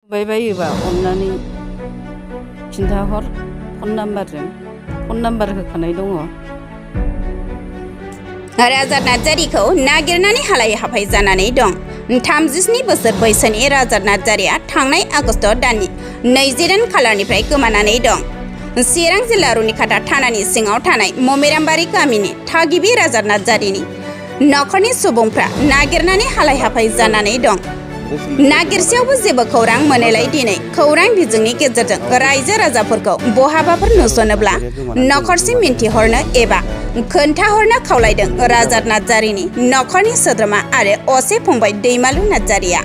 बायोबा अन्नानै खिन्थाहर फन नाम्बार होखानाय दङ। राजा नार्जारिखौ नागिरनानै हालाय हाफाय जानानै दं। 37 बोसोर बैसोनि राजा नार्जारिया थांनाय आगस्ट दाननि 22 खालारनिफ्राय गोमानानै दं। चिरां जिल्ला रुनिखाता थानानि सिङाव थानाय ममिरामबारि गामिनि थागिबि राजा नार्जारिनि नखरनि सुबुंफ्रा नागिरनानै हालाय हाफाय जानानै दं। नागिरसेयावबो जेबो खौरां मोनैलाय दिनै खौरां बिजोंनि गेजेरजों रायजो राजाफोरखौ बहाबाफोर नुसनोब्ला नखरसिम मिन्थिहरनो एबा खोन्थाहरनो खावलायदों राजा नार्जारिनि नखरनि सोद्रोमा आरो असे फंबाय दैमालु नार्जारिया।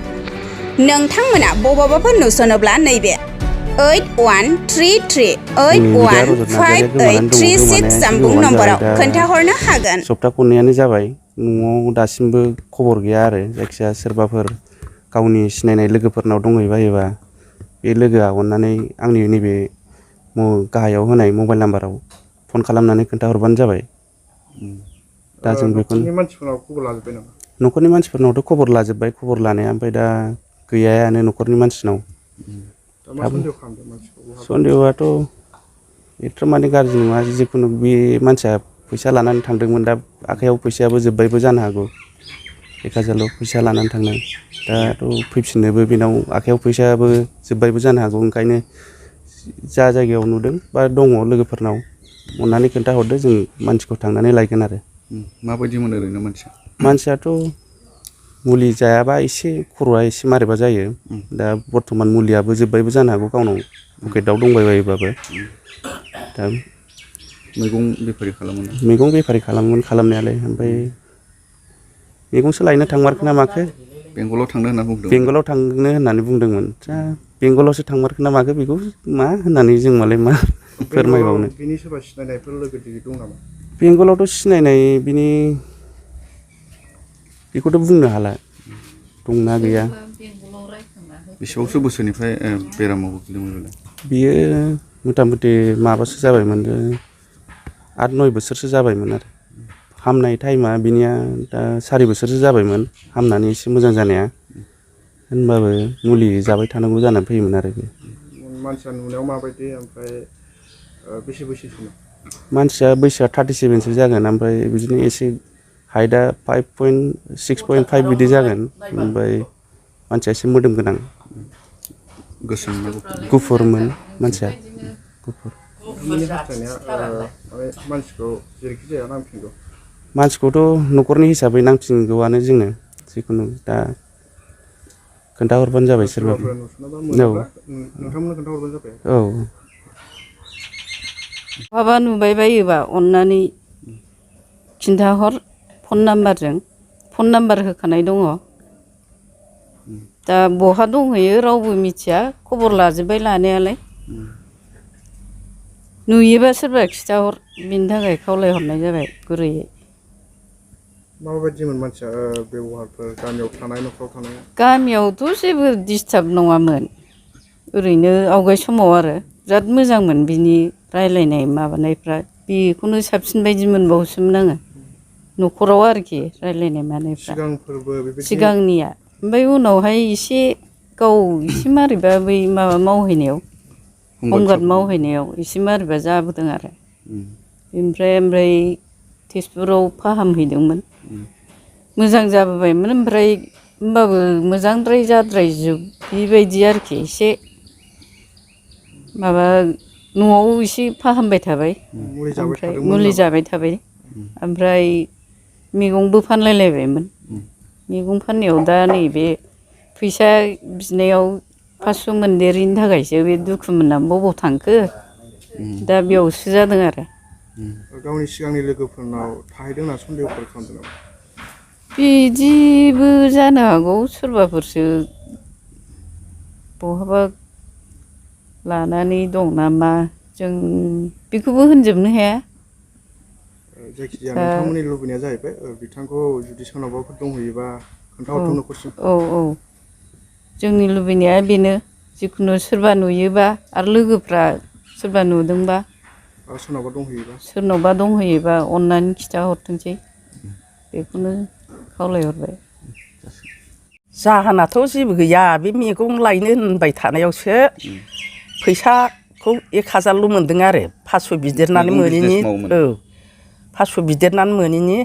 नोंथांमोना बबावबाफोर नुसनोब्ला नैबे 8133815836 जानबुं नम्बराव खोन्थाहरनो हागोन। सप्ता खननैयानो जाबाय, न'आव दासिमबो खबर गैया आरो जायखिजाया सोरबाफोर गावनि सिनायनाय लोगोफोरनाव दंहैबायोबा बे लोगोआ अननानै आंनि नैबे गाहायाव होनाय मबाइल नाम्बाराव फन खालामनानै खोन्थाहरबानो जाबाय। दा जों बेखौनो न'खरनि मानसिफोरनावथ' खबर लाजोब्बाय, खबर लानाया, ओमफ्राय दा गैयायानो न'खरनि मानसिनाव। सन्देहआथ' एथ' माने गाज्रि नङा, जिखुनु बे मानसिया फैसा लानानै थांदोंमोन, दा आखाइयाव फैसायाबो जोब्बायबो जानो हागौ। 1000 फैसा लानानै थांनाय, दाथ' फैफिननोबो बेनाव आखाइयाव फैसायाबो जोब्बायबो जानो हागौ। ओंखायनो जा जायगायाव नुदों बा दङ लोगोफोरनाव अननानै खोन्थाहरदो, जों मानसिखौ थांनानै लायगोन आरो। माबायदिमोन ओरैनो मानसियाथ' मुलि जायाबा एसे खर'आ एसे मारैबा जायो। दा बर्थमान मुलियाबो जोब्बायबो जानो हागौ गावनाव पकेटाव दंबायबायोबाबो। दा मैगं बेफारि खालामोन? मैगं बेफारि खालामोन खालामनायालाय, ओमफ्राय मैगंसो लायनो थांमारखो ना माखो। बेंगलाव थांनो होनना बुंदों। बेंगलाव थांनो होननानै बुंदोंमोन। दा बेंगलावसो थांमारखो ना माखो बेखौ मा होननानै जों मालाय मा फोरमायबावनो। बिनि सोरबा सिनायनायफोर लोगो दिगि दं नामा? बेंगलावथ' सिनायनाय बिनि बेखौथ' बुंनो हाला, दंना गैया। बेसेबांसो बोसोरनिफ्राय बेरामाव गोग्लैदोंमोन? बियो मथा मथि माबासो जाबायमोन, 8-9 बोसोरसो जाबायमोन आरो। हामनाय टाइमा बिनिया दा 4 बोसोरसो जाबायमोन हामनानै एसे मोजां जानाया। होनबाबो मुलि जाबाय थानांगौ जानानै फैयोमोन आरो बे। मानसिया नुनायाव माबायदि, ओमफ्राय बेसे बैसोसोमोन? मानसिया बैसोआ 37सो जागोन, ओमफ्राय बिदिनो एसे हाइटआ 5.6.5 बिदि जागोन। ओमफ्राय मानसिया एसे मोदोम गोनां, गुफुरमोन मानसिया, गुफुर। मानसिखौ जेरैखि जाया नांफिनगौ? मानसिखौथ' न'खरनि हिसाबै नांफिनगौआनो जोंनो, जिखुनु दा खोन्थाहरबानो जाबाय सोरबाफोर। औ। बहाबा नुबायबायोबा अन्नानै खिन्थाहर फन नाम्बार होखानाय दङ। दा बहा दंहैयो रावबो मिथिया, खबर लाजोब्बाय लानायालाय। नुयोबा सोरबा खिथाहर, बिनि थाखाय खावलायहरनाय जाबाय गुरैयै। माबायदिमोन मानसिया बेब'हारफोर, गामियाव थानाय, न'खराव थानाय? गामियावथ' जेबो डिस्टार्ब नङामोन, ओरैनो आवगाय समाव आरो बिराद मोजांमोन बिनि रायलायनाय माबानायफ्रा। बेखौनो साबसिन बायदि मोनबावोसोमोन आङो, न'खराव आरोखि रायलायनाय मानायफ्रा सिगांनिया। ओमफ्राय उनावहाय एसे गाव एसे मारैबा बै माबा मावहैनायाव, हमगार्ड मावहैनायाव एसे मारैबा जाबोदों आरो। ओमफ्राय तेजपुराव फाहामहैदोंमोन, मोजां जाबोबायमोन। ओमफ्राय होमबाबो मोजांद्राय जाद्रायजोबैबायदि आरोखि, एसे माबा न'आव एसे फाहामबाय थाबाय, ओमफ्राय मुलि जाबाय थाबाय। ओमफ्राय मैगंबो फानलायलायबायमोन। मैगं फाननायाव दा नैबे फैसा बिनायाव 500 मोनदेरिनि थाखायसो बे दुखु मोननानै बबाव थांखो, दा बेयावसो जादों आरो। गावनि सिगांनि लोगोफोरनाव थाहैदों होनना सन्देहफोर खालामदों नामा? बिदिबो जानो हागौ, सोरबाफोरसो बहाबा लानानै दं नामा, जों बेखौबो होनजोबनो हाया। जायखिजाया नोंथांमोननि लुबैनाया जाहैबाय बिथांखौ जुदि सोरनावबाफोर दंहैयोबा खोन्थाहरथों न'खरसिम। औ। जोंनि लुबैनाया बेनो, जिखुनु सोरबा नुयोबा आरो लोगोफ्रा सोरबा नुदोंबा, सोरनावबा दंहैयोबा अन्नानै खिथाहरथोंसै, बेखौनो खावलायहरबाय। जाहोनाथ' जेबो गैया बे मैगं लायनो होनबाय थानायावसो फैसाखौ 1000ल' मोनदों आरो 500 बिदेरनानै मैगं मोनैनि बिजनेस मावोमोन? औ 500 बिदेरनानै मोनैनि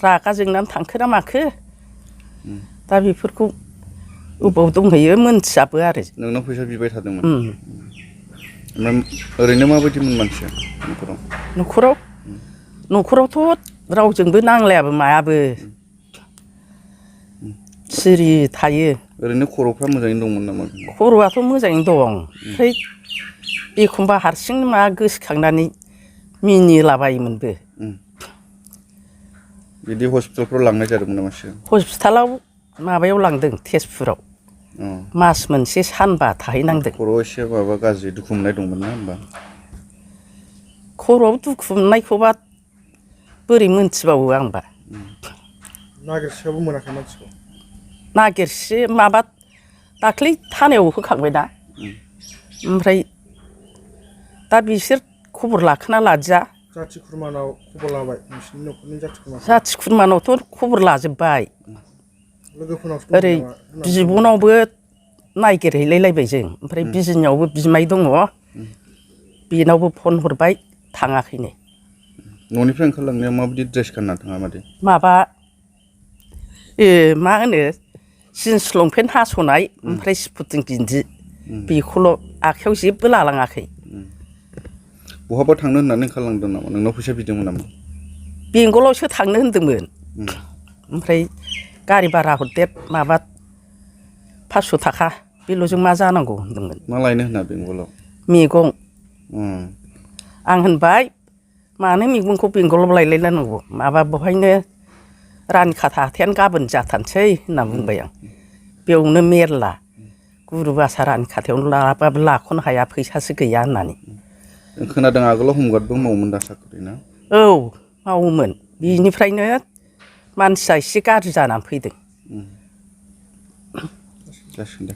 रागा जोंनानै थांखो ना माखो दा बेफोरखौ अबाव दंहैयो मोनथियाबो आरो नोंनाव फैसा बिबाय थादोंमोन? ओमफ्राय ओरैनो माबायदिमोन मानसिया न'खराव? न'खरावथ' रावजोंबो नांलायाबो मायाबो सिरि थायो। ओरैनो खर'फ्रा मोजाङैनो दंमोन नामा? खर'आथ' मोजाङैनो दं ओमफ्राय एखमबा हारसिं मा गोसोखांनानै मिनिलाबायोमोनबो। बिदि हस्पिटालफ्राव लांनाय जादोंमोन नामा सिगां? हस्पिटालाव माबायाव लांदों तेजपुराव मास मोनसे सानबा थाहैनांदों। खर'आव एसे माबा गाज्रि दुखु मोननाय दंमोन ना होमबा? खर'आव दुखु मोननायखौबा बोरै मोनथिबावो आंबा। नागिरसेयावबो मोनाखै मानसिखौ? नागिरसे माबा दाख्लै थानायाव होखांबायना ओमफ्राय दा बिसोर खबर लाखोना लादिया। जाथि खुरमानाव खबर लाबाय नोंसिनि न'खरनि जाथि खुरमानाव? जाथि खुरमानावथ' खबर लाजोब्बाय। लोगोफोरनावसो ओरै बिब'नावबो नायगिरहैलायलायबाय जों ओमफ्राय बिजिनियावबो बिमाय दङ बेनावबो फन हरबाय थाङाखैनो। न'निफ्राय ओंखारलांनाया माबायदि ड्रेस गानना थाङा मादै? माबा मा होनो जिन्स लंपेन्ट हास'नाय ओमफ्राय स्पुथिं गिन्जि बेखौल' आखाइयाव जेबो लालाङाखै। बहाबा थांनो होननानै ओंखारलांदों नामा? नोंनाव फैसा बिदोंमोन नामा? बेंगलावसो थांनो होनदोंमोन ओमफ्राय गारि भारा हरदेर माबा 500 थाखा बेल'जों मा जानांगौ होनदोंमोन। मा लायनो होनना बेंगलाव? मैगं। आं होनबाय मानो मैगंखौ बेंगलाव लायलायनांगौ माबा बहायनो रानिखाथा हाथायानो गाबोन जाथारनोसै होनना बुंबाय आं। बेयावनो मेरला गुरुबासा रानिखाथायावनो लाबाबो लाख'नो हाया फैसासो गैया होननानै। खोनादों आगोलाव हमगार्डबो मावोमोन दा साख्रि ना? औ मावोमोन बिनिफ्रायनो मानसिया एसे गाज्रि जानानै फैदों। जासिगोन दे।